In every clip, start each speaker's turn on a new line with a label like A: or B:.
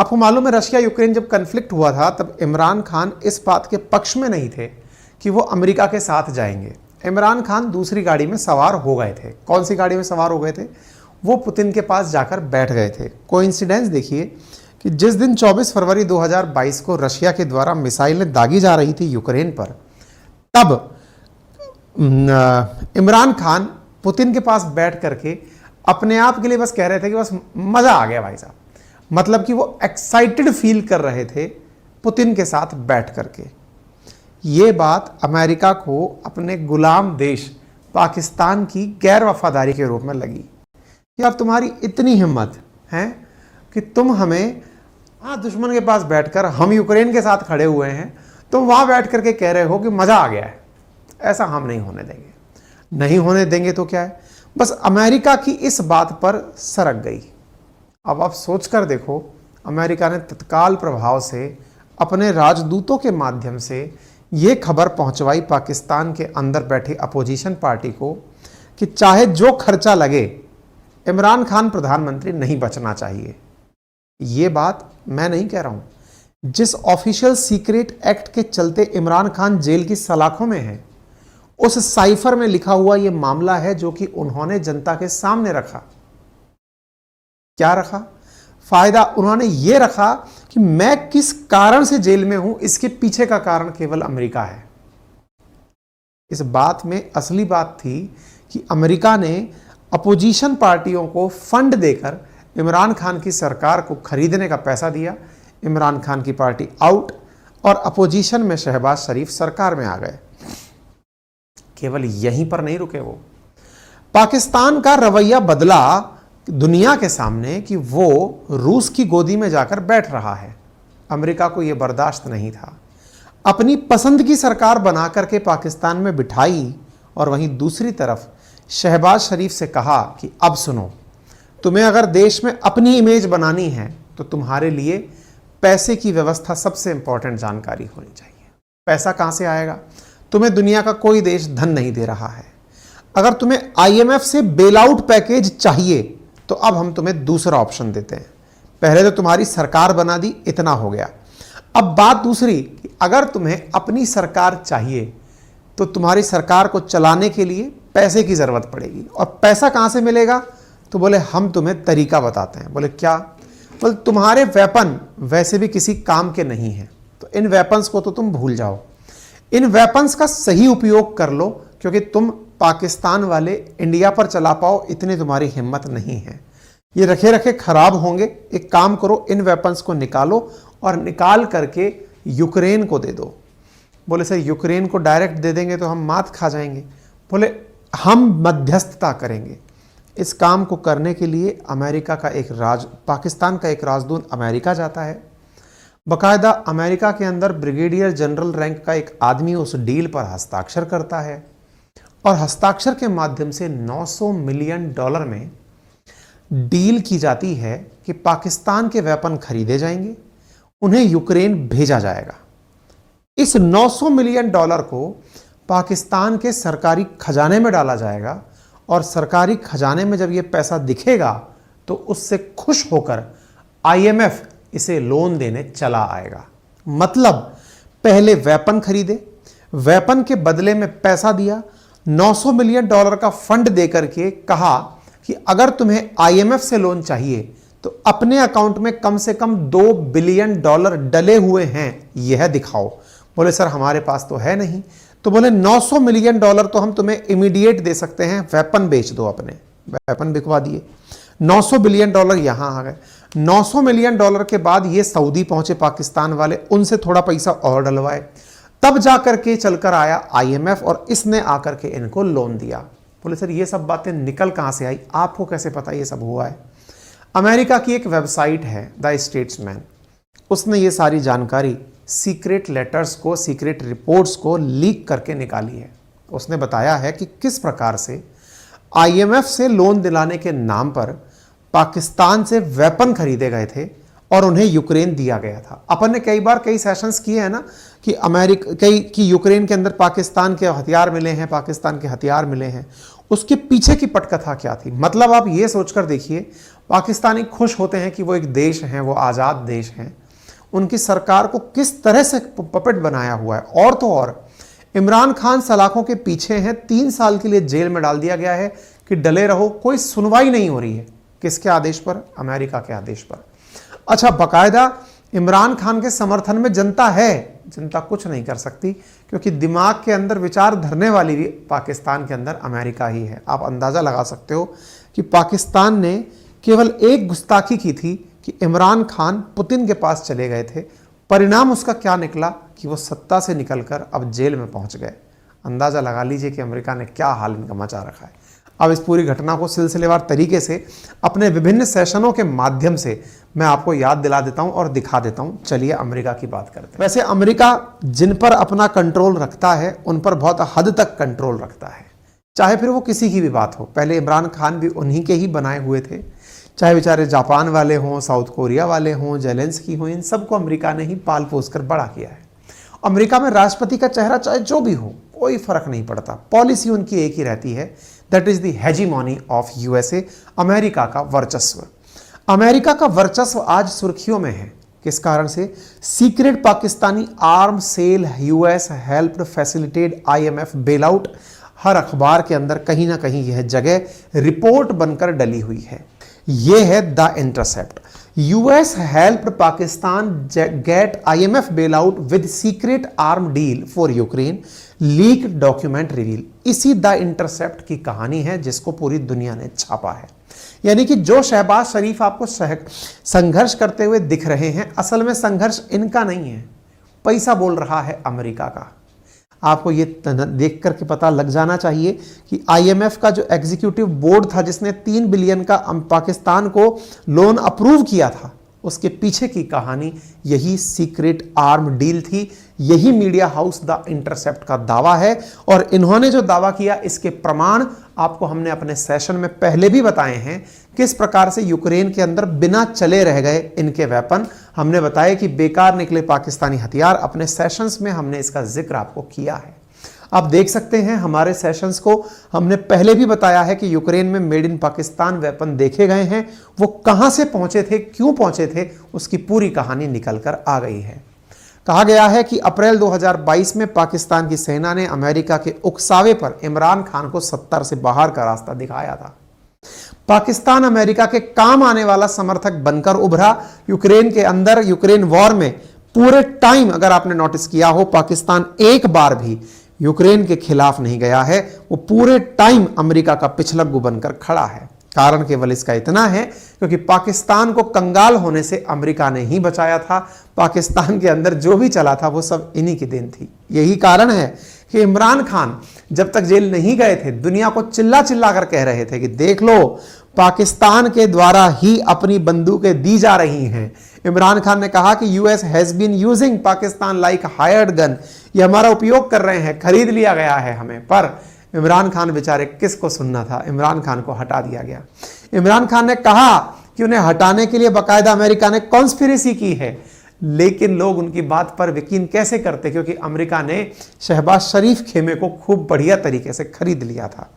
A: आपको मालूम है रशिया यूक्रेन जब कन्फ्लिक्ट हुआ था तब इमरान खान इस बात के पक्ष में नहीं थे कि वो अमेरिका के साथ जाएंगे। इमरान खान दूसरी गाड़ी में सवार हो गए थे। कौन सी गाड़ी में सवार हो गए थे? वो पुतिन के पास जाकर बैठ गए थे। कोइंसिडेंस देखिए कि जिस दिन 24 फरवरी 2022 को रशिया के द्वारा मिसाइलें दागी जा रही थी यूक्रेन पर, तब इमरान खान पुतिन के पास बैठ करके अपने आप के लिए बस कह रहे थे कि बस मजा आ गया भाई साहब। मतलब कि वो एक्साइटेड फील कर रहे थे पुतिन के साथ बैठ करके। ये बात अमेरिका को अपने गुलाम देश पाकिस्तान की गैर वफादारी के रूप में लगी। यार तुम्हारी इतनी हिम्मत है कि तुम हमें दुश्मन के पास बैठकर, हम यूक्रेन के साथ खड़े हुए हैं, तुम वहां बैठ करके कह रहे हो कि मजा आ गया है। ऐसा हम नहीं होने देंगे। नहीं होने देंगे तो क्या है, बस अमेरिका की इस बात पर सरक गई। अब आप सोच कर देखो, अमेरिका ने तत्काल प्रभाव से अपने राजदूतों के माध्यम से ये खबर पहुंचवाई पाकिस्तान के अंदर बैठी अपोजिशन पार्टी को कि चाहे जो खर्चा लगे, इमरान खान प्रधानमंत्री नहीं बचना चाहिए। ये बात मैं नहीं कह रहा हूं। जिस ऑफिशियल सीक्रेट एक्ट के चलते इमरान खान जेल की सलाखों में है, उस साइफर में लिखा हुआ यह मामला है जो कि उन्होंने जनता के सामने रखा। क्या रखा? फायदा उन्होंने यह रखा कि मैं किस कारण से जेल में हूं, इसके पीछे का कारण केवल अमेरिका है। इस बात में असली बात थी कि अमेरिका ने अपोजिशन पार्टियों को फंड देकर इमरान खान की सरकार को खरीदने का पैसा दिया। इमरान खान की पार्टी आउट और अपोजिशन में शहबाज शरीफ सरकार में आ गए। केवल यहीं पर नहीं रुके वो, पाकिस्तान का रवैया बदला दुनिया के सामने कि वो रूस की गोदी में जाकर बैठ रहा है। अमेरिका को यह बर्दाश्त नहीं था। अपनी पसंद की सरकार बना करके पाकिस्तान में बिठाई और वहीं दूसरी तरफ शहबाज शरीफ से कहा कि अब सुनो, तुम्हें अगर देश में अपनी इमेज बनानी है तो तुम्हारे लिए पैसे की व्यवस्था सबसे इंपॉर्टेंट जानकारी होनी चाहिए। पैसा कहां से आएगा? तुम्हें दुनिया का कोई देश धन नहीं दे रहा है। अगर तुम्हें IMF से बेल आउट पैकेज चाहिए तो अब हम तुम्हें दूसरा ऑप्शन देते हैं। पहले तो तुम्हारी सरकार बना दी, इतना हो गया। अब बात दूसरी कि अगर तुम्हें अपनी सरकार चाहिए तो तुम्हारी सरकार को चलाने के लिए पैसे की जरूरत पड़ेगी। और पैसा कहां से मिलेगा? तो बोले हम तुम्हें तरीका बताते हैं। बोले क्या? बोले तुम्हारे वेपन वैसे भी किसी काम के नहीं हैं, तो इन वेपन्स को तो तुम भूल जाओ। इन वेपन्स का सही उपयोग कर लो, क्योंकि तुम पाकिस्तान वाले इंडिया पर चला पाओ इतनी तुम्हारी हिम्मत नहीं है। ये रखे रखे खराब होंगे। एक काम करो, इन वेपन्स को निकालो और निकाल करके यूक्रेन को दे दो। बोले सर यूक्रेन को डायरेक्ट दे देंगे तो हम मात खा जाएंगे। बोले हम मध्यस्थता करेंगे। इस काम को करने के लिए पाकिस्तान का एक राजदूत अमेरिका जाता है। बाकायदा अमेरिका के अंदर ब्रिगेडियर जनरल रैंक का एक आदमी उस डील पर हस्ताक्षर करता है और हस्ताक्षर के माध्यम से $900 मिलियन में डील की जाती है कि पाकिस्तान के वेपन खरीदे जाएंगे, उन्हें यूक्रेन भेजा जाएगा। इस $900 मिलियन को पाकिस्तान के सरकारी खजाने में डाला जाएगा और सरकारी खजाने में जब यह पैसा दिखेगा तो उससे खुश होकर IMF इसे लोन देने चला आएगा। मतलब पहले वेपन खरीदे, वेपन के बदले में पैसा दिया, $900 मिलियन का फंड देकर के कहा कि अगर तुम्हें IMF से लोन चाहिए तो अपने अकाउंट में कम से कम $2 बिलियन डले हुए हैं, यह दिखाओ। बोले सर हमारे पास तो है नहीं। तो बोले $900 मिलियन तो हम तुम्हें इमीडिएट दे सकते हैं, वेपन बेच दो। अपने वेपन बिकवा दिए, $900 बिलियन यहां आ गए। $900 मिलियन के बाद ये सऊदी पहुंचे पाकिस्तान वाले, उनसे थोड़ा पैसा और डलवाए, तब जाकर के चलकर आया IMF और इसने आकर के इनको लोन दिया। बोले सर ये सब बातें निकल कहां से आई, आपको कैसे पता ये सब हुआ है? अमेरिका की एक वेबसाइट है द स्टेट्समैन, उसने ये सारी जानकारी सीक्रेट लेटर्स को, सीक्रेट रिपोर्ट्स को लीक करके निकाली है। उसने बताया है कि किस प्रकार से IMF से लोन दिलाने के नाम पर पाकिस्तान से वेपन खरीदे गए थे और उन्हें यूक्रेन दिया गया था। अपन ने कई बार कई सेशंस किए हैं ना कि यूक्रेन के अंदर पाकिस्तान के हथियार मिले हैं, पाकिस्तान के हथियार मिले हैं। उसके पीछे की पटकथा क्या थी? मतलब आप ये सोचकर देखिए, पाकिस्तानी खुश होते हैं कि वो एक देश हैं, वो आज़ाद देश हैं। उनकी सरकार को किस तरह से पपेट बनाया हुआ है। और तो और इमरान खान सलाखों के पीछे हैं, 3 साल के लिए जेल में डाल दिया गया है कि डले रहो, कोई सुनवाई नहीं हो रही है। किसके आदेश पर? अमेरिका के आदेश पर। अच्छा, बाकायदा इमरान खान के समर्थन में जनता है, जनता कुछ नहीं कर सकती, क्योंकि दिमाग के अंदर विचार धरने वाली भी पाकिस्तान के अंदर अमेरिका ही है। आप अंदाज़ा लगा सकते हो कि पाकिस्तान ने केवल एक गुस्ताखी की थी कि इमरान खान पुतिन के पास चले गए थे। परिणाम उसका क्या निकला कि वो सत्ता से निकलकर अब जेल में पहुंच गए। अंदाज़ा लगा लीजिए कि अमेरिका ने क्या हाल इनका मचा रखा है। अब इस पूरी घटना को सिलसिलेवार तरीके से अपने विभिन्न सेशनों के माध्यम से मैं आपको याद दिला देता हूं और दिखा देता हूं। चलिए अमेरिका की बात करते हैं। वैसे अमेरिका जिन पर अपना कंट्रोल रखता है उन पर बहुत हद तक कंट्रोल रखता है, चाहे फिर वो किसी की भी बात हो। पहले इमरान खान भी उन्हीं के ही बनाए हुए थे, चाहे बेचारे जापान वाले हों, साउथ कोरिया वाले हों, जेलेंस्की हों, इन सबको अमेरिका ने ही पाल पोस कर बड़ा किया है। अमेरिका में राष्ट्रपति का चेहरा चाहे जो भी हो, कोई फर्क नहीं पड़ता, पॉलिसी उनकी एक ही रहती है, that is the hegemony of USA, America का वर्चस्व। अमेरिका का वर्चस्व आज सुर्खियों में है। किस कारण से? Secret Pakistani arm sale, US helped facilitate IMF bail out. हर अखबार के अंदर कहीं ना कहीं यह जगह रिपोर्ट बनकर डली हुई है। यह है the intercept. US helped Pakistan get IMF bail out with secret arm deal for Ukraine, leak document reveal. इसी द इंटरसेप्ट की कहानी है जिसको पूरी दुनिया ने छापा है। यानी कि जो शहबाज शरीफ आपको संघर्ष करते हुए दिख रहे हैं, असल में संघर्ष इनका नहीं है, पैसा बोल रहा है अमेरिका का। आपको ये देख करके पता लग जाना चाहिए कि आईएमएफ का जो एग्जीक्यूटिव बोर्ड था जिसने 3 बिलियन का पाकिस्तान को लोन अप्रूव किया था, उसके पीछे की कहानी यही सीक्रेट आर्म डील थी। यही मीडिया हाउस द इंटरसेप्ट का दावा है। और इन्होंने जो दावा किया इसके प्रमाण आपको हमने अपने सेशन में पहले भी बताए हैं। किस प्रकार से यूक्रेन के अंदर बिना चले रह गए इनके वेपन, हमने बताया कि बेकार निकले पाकिस्तानी हथियार। अपने सेशंस में हमने इसका जिक्र आपको किया है। आप देख सकते हैं हमारे सेशंस को हमने पहले भी बताया है कि यूक्रेन में मेड इन पाकिस्तान वेपन देखे गए हैं। वो कहां से पहुंचे थे, क्यों पहुंचे थे, उसकी पूरी कहानी निकल कर आ गई है। कहा गया है कि अप्रैल 2022 में पाकिस्तान की सेना ने अमेरिका के उकसावे पर इमरान खान को सत्ता से बाहर का रास्ता दिखाया था। पाकिस्तान अमेरिका के काम आने वाला समर्थक बनकर उभरा। यूक्रेन के अंदर, यूक्रेन वॉर में पूरे टाइम अगर आपने नोटिस किया हो, पाकिस्तान एक बार भी यूक्रेन के खिलाफ नहीं गया है। वो पूरे टाइम अमेरिका का पिछलग्गू बनकर खड़ा है। कारण केवल इसका इतना है क्योंकि पाकिस्तान को कंगाल होने से अमेरिका ने ही बचाया था। पाकिस्तान के अंदर जो भी चला था वो सब इन्हीं की देन थी। यही कारण है कि इमरान खान जब तक जेल नहीं गए थे, दुनिया को चिल्ला चिल्ला कर कह रहे थे कि देख लो, पाकिस्तान के द्वारा ही अपनी बंदूकें दी जा रही हैं। इमरान खान ने कहा कि US has been using Pakistan like hired gun, ये हमारा उपयोग कर रहे हैं, खरीद लिया गया है हमें। पर इमरान खान बेचारे किसको सुनना था, इमरान खान को हटा दिया गया। इमरान खान ने कहा कि उन्हें हटाने के लिए बाकायदा अमेरिका ने कॉन्स्पिरेसी की है, लेकिन लोग उनकी बात पर यकीन कैसे करते, क्योंकि अमेरिका ने शहबाज शरीफ खेमे को खूब बढ़िया तरीके से खरीद लिया था।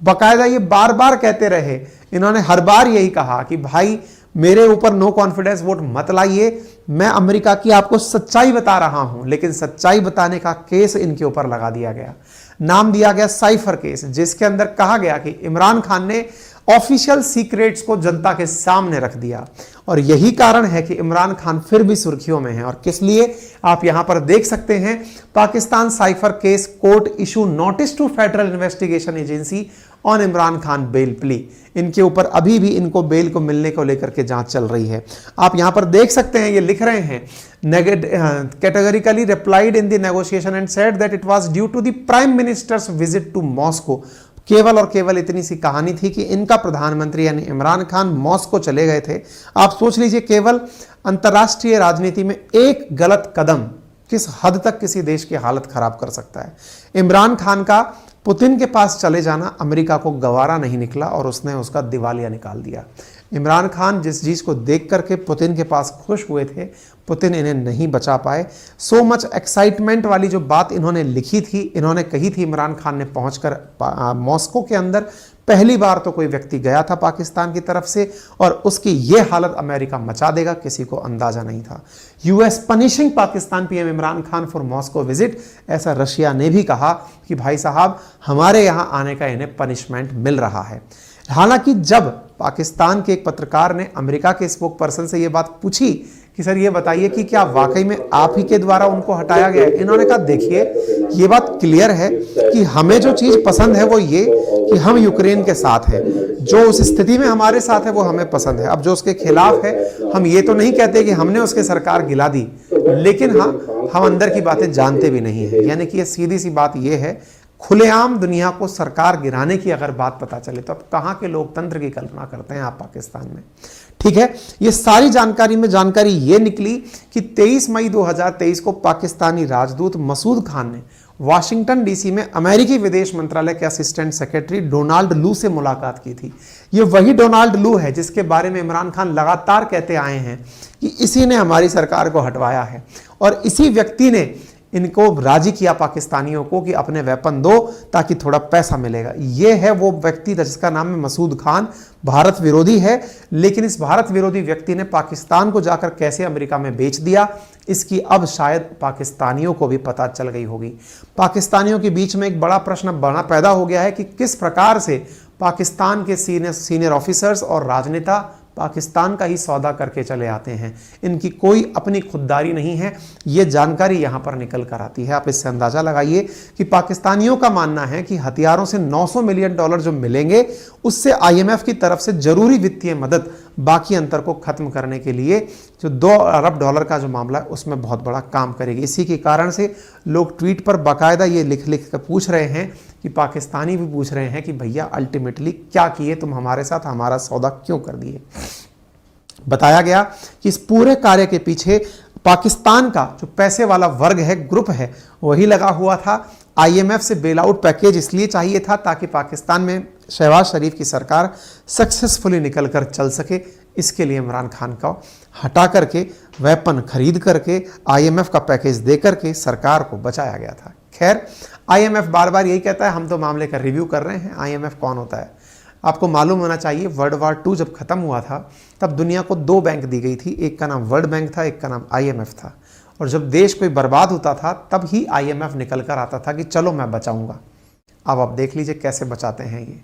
A: बाकायदा ये बार बार कहते रहे, इन्होंने हर बार यही कहा कि भाई मेरे ऊपर नो कॉन्फिडेंस वोट मत लाइए, मैं अमेरिका की आपको सच्चाई बता रहा हूं। लेकिन सच्चाई बताने का केस इनके ऊपर लगा दिया गया, नाम दिया गया साइफर केस, जिसके अंदर कहा गया कि इमरान खान ने ऑफिशियल सीक्रेट्स को जनता के सामने रख दिया। और यही कारण है कि इमरान खान फिर भी सुर्खियों में है। और किस लिए, आप यहां पर देख सकते हैं, Pakistan cipher case court issue notice to federal investigation agency on Imran Khan bail plea. इनके ऊपर अभी भी इनको बेल को मिलने को लेकर के जांच चल रही है। आप यहां पर देख सकते हैं, ये लिख रहे हैं, categorically replied in the negotiation and said that it was due to the prime minister's visit to Moscow. केवल और केवल इतनी सी कहानी थी कि इनका प्रधानमंत्री यानी इमरान खान मॉस्को चले गए थे। आप सोच लीजिए, केवल अंतर्राष्ट्रीय राजनीति में एक गलत कदम किस हद तक किसी देश की हालत खराब कर सकता है। इमरान खान का पुतिन के पास चले जाना अमेरिका को गवारा नहीं निकला और उसने उसका दिवालिया निकाल दिया। इमरान खान जिस चीज़ को देख करके पुतिन के पास खुश हुए थे, पुतिन इन्हें नहीं बचा पाए। सो मच एक्साइटमेंट वाली जो बात इन्होंने लिखी थी, इन्होंने कही थी इमरान खान ने पहुंचकर मॉस्को के अंदर, पहली बार तो कोई व्यक्ति गया था पाकिस्तान की तरफ से, और उसकी ये हालत अमेरिका मचा देगा, किसी को अंदाजा नहीं था। US punishing Pakistan PM Imran Khan for Moscow visit, ऐसा रशिया ने भी कहा कि भाई साहब हमारे यहां आने का इन्हें पनिशमेंट मिल रहा है। हालांकि जब पाकिस्तान के एक पत्रकार ने अमेरिका के स्पोक पर्सन से यह बात पूछी कि सर ये बताइए कि क्या वाकई में आप ही के द्वारा उनको हटाया गया है, इन्होंने कहा देखिए ये बात क्लियर है कि हमें जो चीज़ पसंद है वो ये कि हम यूक्रेन के साथ हैं, जो उस स्थिति में हमारे साथ है वो हमें पसंद है। अब जो उसके खिलाफ है, हम ये तो नहीं कहते कि हमने उसके सरकार गिरा दी, लेकिन हाँ हम अंदर की बातें जानते भी नहीं है। यानी कि ये सीधी सी बात ये है, खुलेआम दुनिया को सरकार गिराने की अगर बात पता चले तो अब कहाँ के लोकतंत्र की कल्पना करते हैं आप पाकिस्तान में। ठीक है, ये सारी जानकारी में जानकारी ये निकली कि 23 मई 2023 को पाकिस्तानी राजदूत मसूद खान ने वाशिंगटन डीसी में अमेरिकी विदेश मंत्रालय के असिस्टेंट सेक्रेटरी डोनाल्ड लू से मुलाकात की थी। ये वही डोनाल्ड लू है जिसके बारे में इमरान खान लगातार कहते आए हैं कि इसी ने हमारी सरकार को हटवाया है, और इसी व्यक्ति ने इनको राजी किया पाकिस्तानियों को कि अपने वेपन दो ताकि थोड़ा पैसा मिलेगा। ये है वो व्यक्ति जिसका नाम है मसूद खान, भारत विरोधी है, लेकिन इस भारत विरोधी व्यक्ति ने पाकिस्तान को जाकर कैसे अमेरिका में बेच दिया, इसकी अब शायद पाकिस्तानियों को भी पता चल गई होगी। पाकिस्तानियों के बीच में एक बड़ा प्रश्न बड़ा पैदा हो गया है कि किस प्रकार से पाकिस्तान के सीनियर ऑफिसर्स और राजनेता पाकिस्तान का ही सौदा करके चले आते हैं, इनकी कोई अपनी खुददारी नहीं है। ये जानकारी यहाँ पर निकल कर आती है। आप इससे अंदाज़ा लगाइए कि पाकिस्तानियों का मानना है कि हथियारों से $900 मिलियन जो मिलेंगे उससे IMF की तरफ से जरूरी वित्तीय मदद बाकी अंतर को खत्म करने के लिए जो $2 अरब का जो मामला है उसमें बहुत बड़ा काम करेगी। इसी के कारण से लोग ट्वीट पर बाकायदा ये लिख कर पूछ रहे हैं कि पाकिस्तानी भी पूछ रहे हैं कि भैया अल्टीमेटली क्या किए तुम हमारे साथ, हमारा सौदा क्यों कर दिए। बताया गया कि इस पूरे कार्य के पीछे पाकिस्तान का जो पैसे वाला वर्ग है, ग्रुप है, वही लगा हुआ था। IMF से बेल आउट पैकेज इसलिए चाहिए था ताकि पाकिस्तान में शहबाज शरीफ की सरकार सक्सेसफुली निकल कर चल सके। इसके लिए इमरान खान को हटा करके, वेपन खरीद करके, IMF का पैकेज दे करके सरकार को बचाया गया था। खैर, IMF बार बार यही कहता है हम तो मामले का रिव्यू कर रहे हैं। IMF कौन होता है आपको मालूम होना चाहिए। वर्ल्ड वार 2 जब खत्म हुआ था तब दुनिया को 2 बैंक दी गई थी, एक का नाम वर्ल्ड बैंक था, एक का नाम IMF था। और जब देश कोई बर्बाद होता था तब ही IMF निकल कर आता था कि चलो मैं बचाऊंगा। अब आप देख लीजिए कैसे बचाते हैं ये।